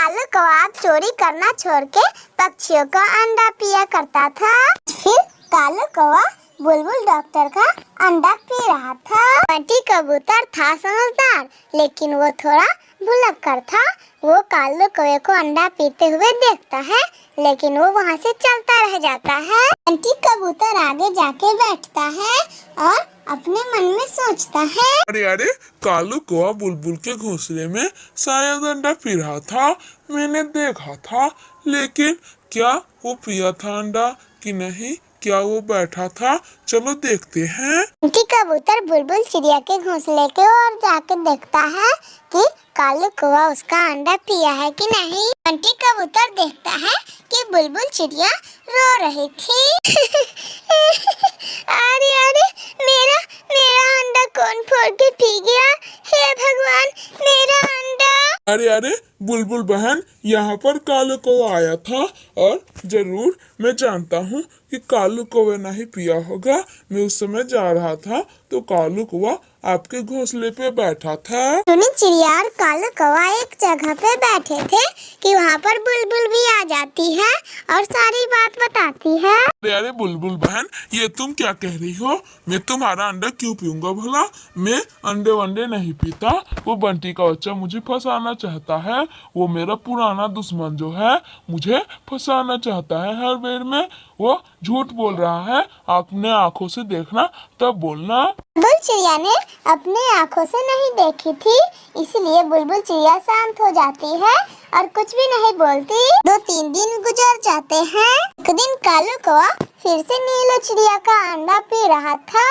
कालू कौवा चोरी करना छोड़ के पक्षियों का अंडा पिया करता था। फिर कालू कौवा बुलबुल डॉक्टर का अंडा पी रहा था। बंटी कबूतर था समझदार, लेकिन वो थोड़ा भुलक्कड़ था। वो कालू कौवे को अंडा पीते हुए देखता है, लेकिन वो वहाँ से चलता रह जाता है। बंटी कबूतर आगे जाके बैठता है और अपने मन में सोचता है, अरे अरे, कालू कौवा बुलबुल के घोंसले में शायद अंडा पी रहा था। मैंने देखा था, लेकिन क्या वो पिया था अंडा कि नहीं? क्या वो बैठा था? चलो देखते हैं। बंटी कबूतर बुलबुल चिड़िया के घोंसले के ओर जाकर देखता है कि कालू कौवा उसका अंडा पिया है कि नहीं। बंटी कबूतर देखता है कि बुलबुल चिड़िया रो रही थी। अरे अरे, मेरा मेरा अंडा कौन फोड़ के पी गया? हे भगवान, मेरा अंडा! अरे अरे, बुलबुल बहन, यहाँ पर कालू कौवा आया था और जरूर मैं जानता हूँ कि कालू कौवे ने ही पिया होगा। मैं उस समय जा रहा था तो कालू कौवा आपके घोंसले पे बैठा था। टुनी चिड़िया और कालू कौवा एक जगह पे बैठे थे कि वहाँ पर बुलबुल भी आ जाती है और सारी बात बताती है। अरे अरे बुलबुल बहन, ये तुम क्या कह रही हो? मैं तुम्हारा अंडा क्यों पीऊंगा भला? मैं अंडे वंडे नहीं पीता। वो बंटी का बच्चा मुझे फंसाना चाहता है। वो मेरा पुराना दुश्मन जो है मुझे फंसाना चाहता है हर बेर में। वो झूठ बोल रहा है। अपने आंखों से देखना तब बोलना। बुलबुल चिड़िया ने अपने आंखों से नहीं देखी थी, इसलिए बुलबुल चिड़िया शांत हो जाती है और कुछ भी नहीं बोलती। 2-3 दिन गुजर जाते हैं। एक दिन कालू कौवा फिर से नीलू चिड़िया का अंडा पी रहा था।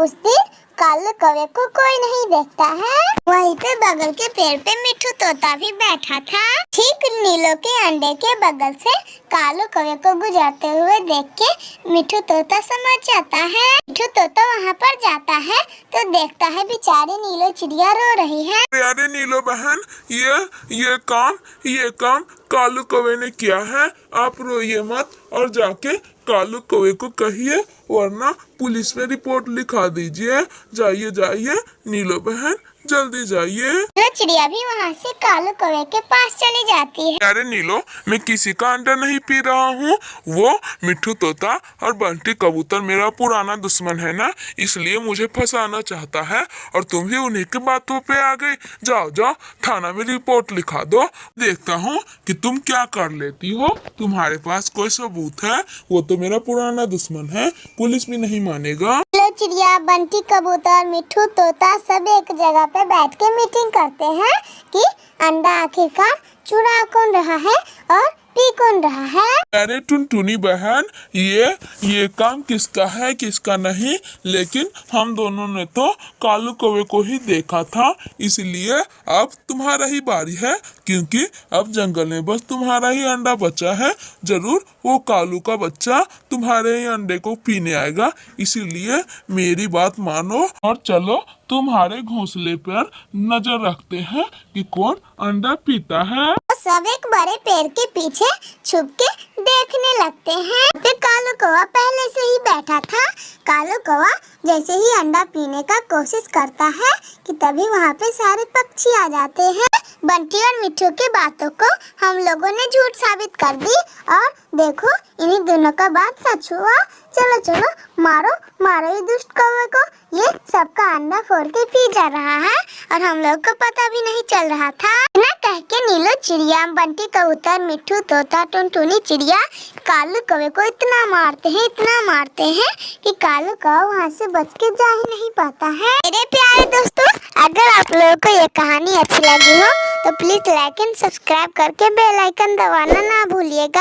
उस दिन कालू कौवे को कोई नहीं देखता है। वहीं पे बगल के पेड़ पे मिट्ठू तोता भी बैठा था। ठीक नीलो के अंडे के बगल से कालू कौवे को गुजरते हुए देख के मिट्ठू तोता समझ जाता है। मिट्ठू तोता वहाँ पर जाता है तो देखता है बेचारी नीलो चिड़िया रो रही है। अरे नीलो बहन, ये काम कालू कौवे ने किया है। आप रोइए मत और जाके कालू कौवे को कहिए, वरना पुलिस में रिपोर्ट लिखा दीजिए। जाइए जाइए नीलो बहन, जल्दी जाइए। चिड़िया भी वहाँ से कालू कौवे के पास चली जाती है। अरे नीलो, मैं किसी का अंडा नहीं पी रहा हूँ। वो मिट्ठू तोता और बंटी कबूतर मेरा पुराना दुश्मन है ना, इसलिए मुझे फंसाना चाहता है और तुम भी उन्हीं की बातों पे आ गई। जाओ जाओ, थाना में रिपोर्ट लिखा दो। देखता हूँ कि तुम क्या कर लेती हो। तुम्हारे पास कोई सबूत है? वो तो मेरा पुराना दुश्मन है, पुलिस भी नहीं मानेगा। चिड़िया, बंटी कबूतर, मिट्ठू तोता सब एक जगह पे बैठ के मीटिंग करते हैं कि अंडा आखिरकार चुरा कौन रहा है और पी कौन रहा है। अरे टुनटुनी बहन, ये काम किसका है किसका नहीं, लेकिन हम दोनों ने तो कालू कौवे को ही देखा था, इसलिए अब तुम्हारा ही बारी है, क्योंकि अब जंगल में बस तुम्हारा ही अंडा बचा है। जरूर वो कालू का बच्चा तुम्हारे ही अंडे को पीने आएगा, इसीलिए मेरी बात मानो और चलो तुम्हारे घोंसले पर नजर रखते हैं कि कौन अंडा पीता है। सब एक बड़े पेड़ के पीछे छुप के देखने लगते हैं। फिर कालू कौवा पहले से ही बैठा था। कालू कौवा जैसे ही अंडा पीने का कोशिश करता है कि तभी वहाँ पे सारे पक्षी आ जाते हैं। बंटी और मिट्ठू की बातों को हम लोगों ने झूठ साबित कर दी और देखो इन्हीं दोनों का बात सच हुआ। चलो चलो, मारो मारो ये दुष्ट कौवे को। ये सबका अंडा फोड़ के पी जा रहा है और हम लोग को पता भी नहीं चल रहा था। ना कह के नीलो चिड़िया, बंटी कबूतर, मिट्ठू तोता, टुनटुनी चिड़िया कालू कौवे को इतना मारते हैं कि कालू कौवा वहाँ से बच के जा ही नहीं पाता है। मेरे प्यारे दोस्तों, अगर आप लोगों को ये कहानी अच्छी लगी हो तो प्लीज लाइक एंड सब्सक्राइब करके बेल आइकन दबाना ना भूलिएगा।